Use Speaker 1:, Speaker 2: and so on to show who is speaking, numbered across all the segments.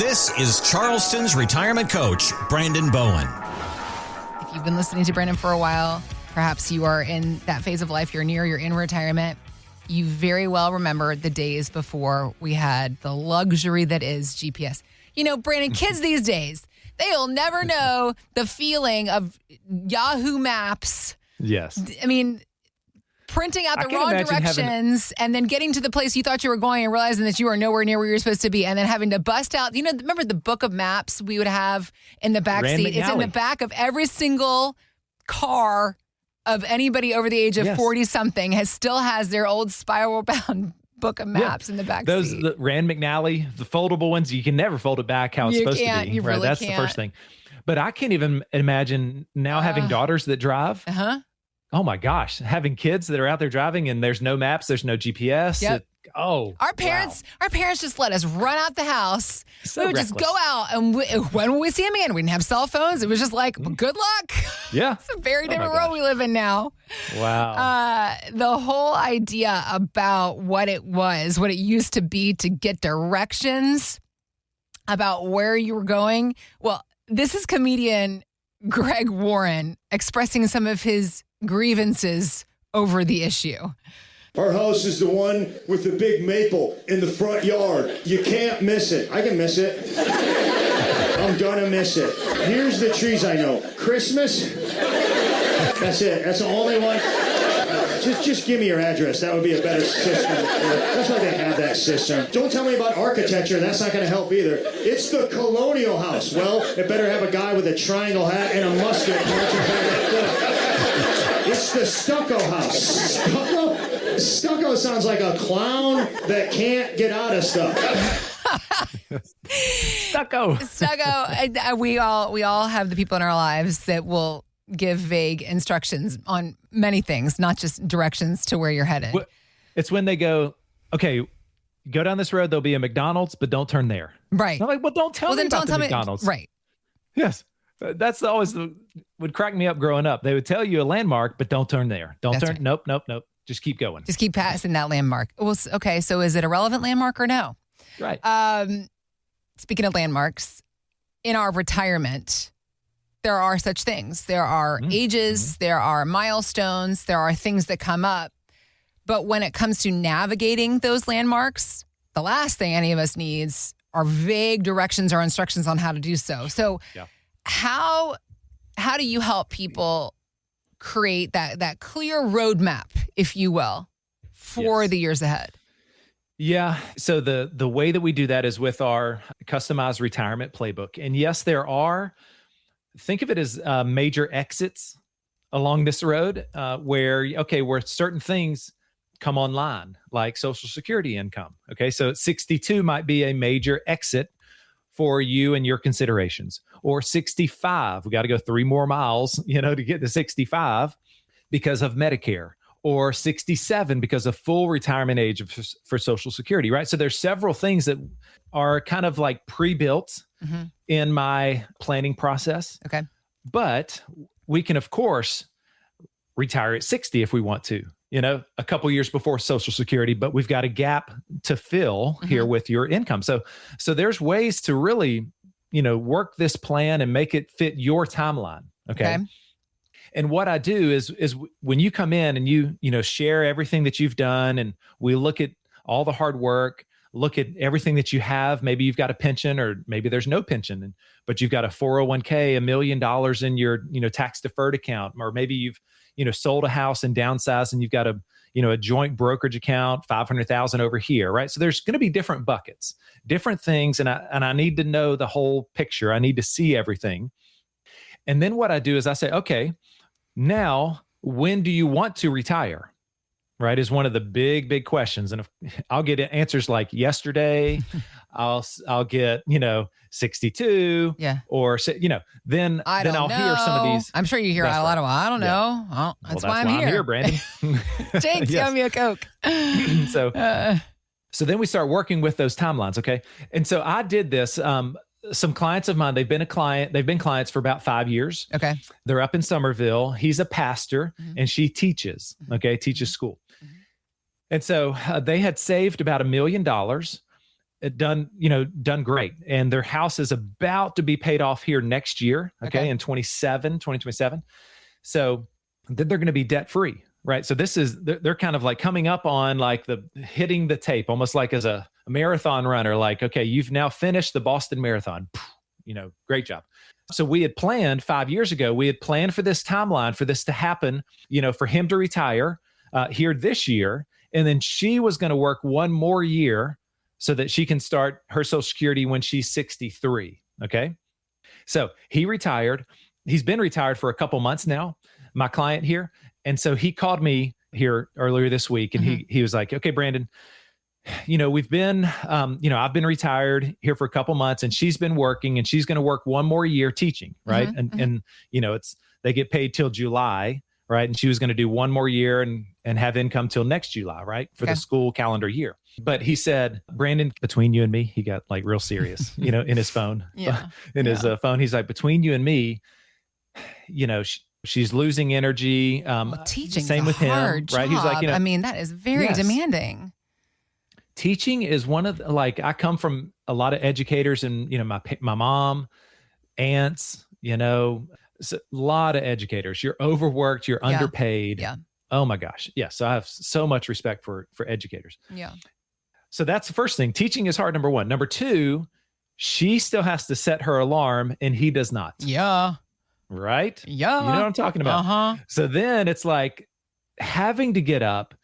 Speaker 1: This is Charleston's retirement coach, Brandon Bowen.
Speaker 2: If you've been listening to Brandon for a while, perhaps you are in that phase of life, you're in retirement. You very well remember the days before we had the luxury that is GPS. You know, Brandon, kids these days, they'll never know the feeling of Yahoo Maps.
Speaker 3: Yes.
Speaker 2: I mean, printing out the wrong directions and then getting to the place you thought you were going and realizing that you are nowhere near where you're supposed to be, and then having to bust out, remember the book of maps we would have in the back seat? It's in the back of every single car of anybody over the age of 40-something still has their old spiral-bound book of maps in the back seat.
Speaker 3: The Rand McNally, the foldable ones, you can never fold it back how it's supposed to be.
Speaker 2: You really
Speaker 3: That's
Speaker 2: can't.
Speaker 3: the first thing. But I can't even imagine now having daughters that drive. Oh my gosh, having kids that are out there driving and there's no maps, there's no GPS.
Speaker 2: Yep.
Speaker 3: Our
Speaker 2: parents just let us run out the house.
Speaker 3: So
Speaker 2: we would just go out, and when would we see them again? We didn't have cell phones. It was just like, good luck.
Speaker 3: Yeah.
Speaker 2: It's a very different world we live in now.
Speaker 3: Wow.
Speaker 2: The whole idea about what it used to be to get directions about where you were going. Well, this is comedian Greg Warren expressing some of his grievances over the issue.
Speaker 4: Our house is the one with the big maple in the front yard. You can't miss it. I can miss it. I'm gonna miss it. Here's the trees I know. Christmas. That's it. That's the only one. Just give me your address. That would be a better system. That's why they have that system. Don't tell me about architecture. That's not going to help either. It's the colonial house. Well, it better have a guy with a triangle hat and a musket marching back and forth. It's the stucco house. Stucco? Stucco sounds like a clown that can't get out of stuff.
Speaker 3: Stucco.
Speaker 2: We all have the people in our lives that will give vague instructions on many things, not just directions to where you're headed.
Speaker 3: It's when they go, okay, go down this road, there'll be a McDonald's, but don't turn there.
Speaker 2: Right.
Speaker 3: I'm like, well, don't tell me about the McDonald's.
Speaker 2: Right.
Speaker 3: Yes. That's always would crack me up growing up. They would tell you a landmark, but don't turn there. Don't turn. Right. Nope. Just keep going.
Speaker 2: Just keep passing that landmark. Well, okay. So is it a relevant landmark or no?
Speaker 3: Right.
Speaker 2: Speaking of landmarks, in our retirement, there are such things. There are ages, there are milestones, there are things that come up. But when it comes to navigating those landmarks, the last thing any of us needs are vague directions or instructions on how to do so. So how do you help people create that clear roadmap, if you will, for the years ahead?
Speaker 3: Yeah. So the way that we do that is with our customized retirement playbook. And yes, there are, think of it as major exits along this road where certain things come online, like Social Security income. Okay. So 62 might be a major exit for you and your considerations. Or 65, we got to go 3 more miles, to get to 65 because of Medicare. Or 67 because of full retirement age for Social Security, right? So there's several things that are kind of like pre-built in my planning process.
Speaker 2: Okay.
Speaker 3: But we can, of course, retire at 60 if we want to, a couple years before Social Security, but we've got a gap to fill here with your income. So there's ways to really, work this plan and make it fit your timeline. Okay. And what I do is when you come in and you share everything that you've done, and we look at all the hard work, look at everything that you have. Maybe you've got a pension, or maybe there's no pension, but you've got a 401k, $1 million in your tax deferred account, or maybe you've sold a house and downsized, and you've got a joint brokerage account, 500,000 over here, right? So there's going to be different buckets, different things, and I need to know the whole picture. I need to see everything. And then what I do is I say, okay, now, when do you want to retire? Right, is one of the big questions. And I'll get answers like yesterday. I'll get 62.
Speaker 2: Yeah.
Speaker 3: Or then I'll hear some of these.
Speaker 2: I'm sure you hear a lot of I don't know. Well, that's why I'm here,
Speaker 3: Brandon.
Speaker 2: Jinx, give me a Coke.
Speaker 3: So then we start working with those timelines. Okay, and so I did this. Some clients of mine, they've been clients for about 5 years.
Speaker 2: Okay.
Speaker 3: They're up in Somerville. He's a pastor and she teaches, teaches school. And so they had saved about $1 million, done great. And their house is about to be paid off here next year. Okay. In 2027. So then they're going to be debt free. Right. So they're kind of like coming up on like hitting the tape, almost like as a marathon runner, like, okay, you've now finished the Boston Marathon, great job. So we had planned 5 years ago, we had planned for this timeline for this to happen, for him to retire here this year. And then she was going to work one more year so that she can start her Social Security when she's 63. Okay. So he retired. He's been retired for a couple months now, my client here. And so he called me here earlier this week and he was like, okay, Brandon, we've been, I've been retired here for a couple months and she's been working and she's going to work one more year teaching. Right. And they get paid till July. Right. And she was going to do one more year and have income till next July. Right. For the school calendar year. But he said, Brandon, between you and me, he got like real serious, in his phone, his phone. He's like, between you and me, she's losing energy.
Speaker 2: Teaching,
Speaker 3: same with him. Right. He's like,
Speaker 2: I mean, that is very demanding.
Speaker 3: Teaching is one of I come from a lot of educators and, my mom, aunts, a lot of educators. You're overworked, you're underpaid.
Speaker 2: Yeah.
Speaker 3: Oh my gosh. Yeah. So I have so much respect for educators.
Speaker 2: Yeah.
Speaker 3: So that's the first thing. Teaching is hard. Number one. Number two, she still has to set her alarm and he does not.
Speaker 2: Yeah.
Speaker 3: Right?
Speaker 2: Yeah.
Speaker 3: You know what I'm talking about? So then it's like having to get up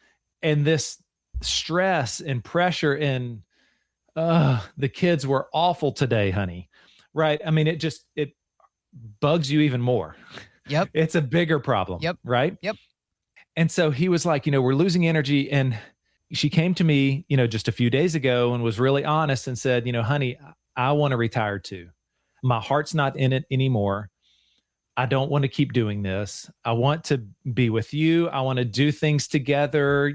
Speaker 3: and this stress and pressure and the kids were awful today, honey. Right? I mean, it bugs you even more.
Speaker 2: Yep.
Speaker 3: It's a bigger problem.
Speaker 2: Yep.
Speaker 3: Right?
Speaker 2: Yep.
Speaker 3: And so he was like, we're losing energy. And she came to me, just a few days ago and was really honest and said, honey, I want to retire too. My heart's not in it anymore. I don't want to keep doing this. I want to be with you. I want to do things together,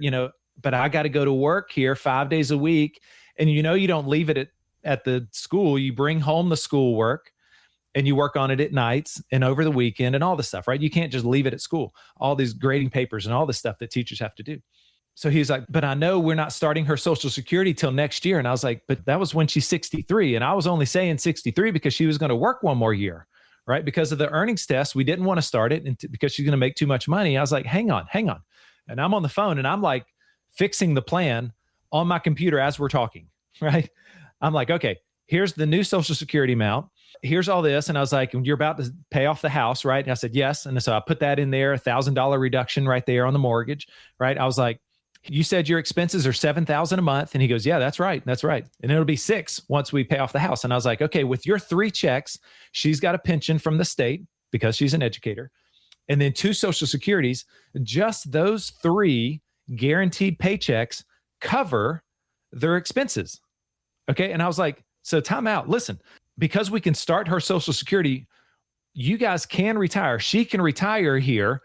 Speaker 3: but I got to go to work here 5 days a week. And you don't leave it at the school. You bring home the schoolwork and you work on it at nights and over the weekend and all this stuff, right? You can't just leave it at school, all these grading papers and all this stuff that teachers have to do. So he's like, but I know we're not starting her Social Security till next year. And I was like, but that was when she's 63. And I was only saying 63 because she was going to work one more year, right? Because of the earnings test, we didn't want to start it because she's going to make too much money. I was like, hang on. And I'm on the phone and I'm like fixing the plan on my computer as we're talking, right? I'm like, okay, here's the new Social Security amount. Here's all this. And I was like, you're about to pay off the house, right? And I said, yes. And so I put that in there, $1,000 reduction right there on the mortgage, right? I was like, you said your expenses are $7,000 a month. And he goes, yeah, that's right. That's right. And it'll be $6,000 once we pay off the house. And I was like, okay, with your 3 checks, she's got a pension from the state because she's an educator. And then 2 Social Securities, just those 3 guaranteed paychecks cover their expenses. Okay. And I was like, so time out. Listen, because we can start her Social Security, you guys can retire. She can retire here,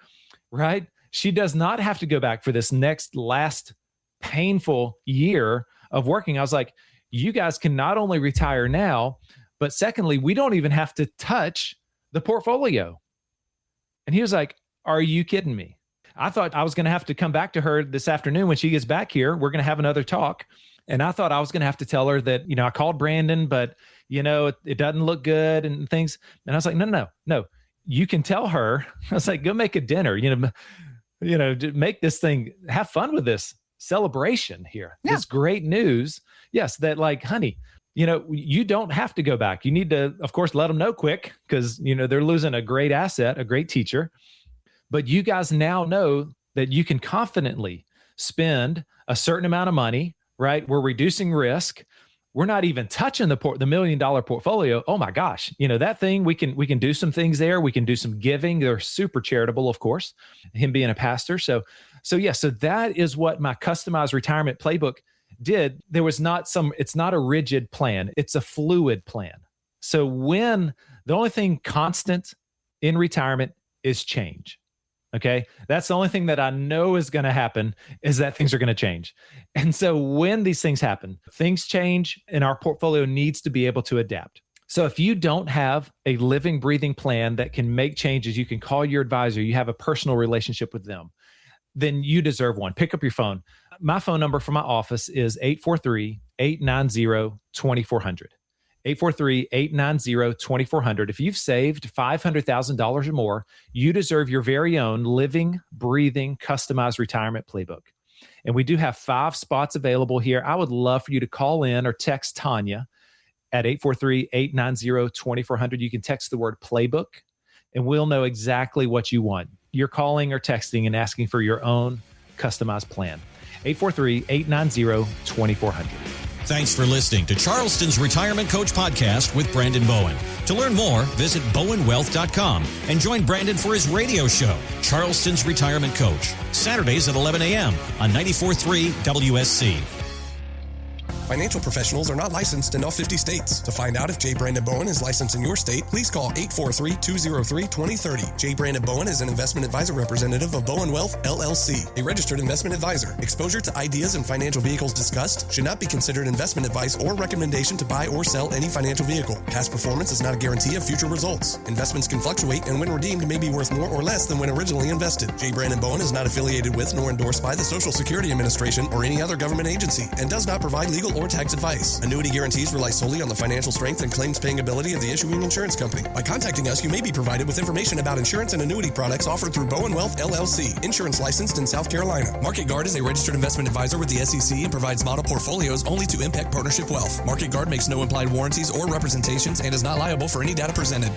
Speaker 3: right? She does not have to go back for this last painful year of working. I was like, you guys can not only retire now, but secondly, we don't even have to touch the portfolio. And he was like, are you kidding me? I thought I was going to have to come back to her this afternoon when she gets back here. We're going to have another talk. And I thought I was going to have to tell her that, I called Brandon, but, it doesn't look good and things. And I was like, no, you can tell her. I was like, go make a dinner, make this thing, have fun with this celebration here. Yeah. This great news. Yes. That like, honey, you don't have to go back. You need to, of course, let them know quick because, they're losing a great asset, a great teacher. But you guys now know that you can confidently spend a certain amount of money, right? We're reducing risk. We're not even touching the $1 million portfolio. Oh my gosh. That thing, we can do some things there. We can do some giving. They're super charitable, of course, him being a pastor. So that is what my customized retirement playbook did. It's not a rigid plan. It's a fluid plan. So when the only thing constant in retirement is change. Okay. That's the only thing that I know is going to happen is that things are going to change. And so when these things happen, things change and our portfolio needs to be able to adapt. So if you don't have a living, breathing plan that can make changes, you can call your advisor, you have a personal relationship with them, then you deserve one. Pick up your phone. My phone number for my office is 843-890-2400. 843-890-2400. If you've saved $500,000 or more, you deserve your very own living, breathing, customized retirement playbook. And we do have 5 spots available here. I would love for you to call in or text Tanya at 843-890-2400. You can text the word playbook, and we'll know exactly what you want. You're calling or texting and asking for your own customized plan. 843-890-2400.
Speaker 1: Thanks for listening to Charleston's Retirement Coach Podcast with Brandon Bowen. To learn more, visit bowenwealth.com and join Brandon for his radio show, Charleston's Retirement Coach, Saturdays at 11 a.m. on 94.3 WSC.
Speaker 5: Financial professionals are not licensed in all 50 states. To find out if J. Brandon Bowen is licensed in your state, please call 843-203-2030. J. Brandon Bowen is an investment advisor representative of Bowen Wealth, LLC, a registered investment advisor. Exposure to ideas and financial vehicles discussed should not be considered investment advice or recommendation to buy or sell any financial vehicle. Past performance is not a guarantee of future results. Investments can fluctuate and when redeemed may be worth more or less than when originally invested. J. Brandon Bowen is not affiliated with nor endorsed by the Social Security Administration or any other government agency and does not provide legal or tax advice. Annuity guarantees rely solely on the financial strength and claims paying ability of the issuing insurance company. By contacting us, you may be provided with information about insurance and annuity products offered through Bowen Wealth, LLC, insurance licensed in South Carolina. Market Guard is a registered investment advisor with the SEC and provides model portfolios only to Impact Partnership Wealth. Market Guard makes no implied warranties or representations and is not liable for any data presented.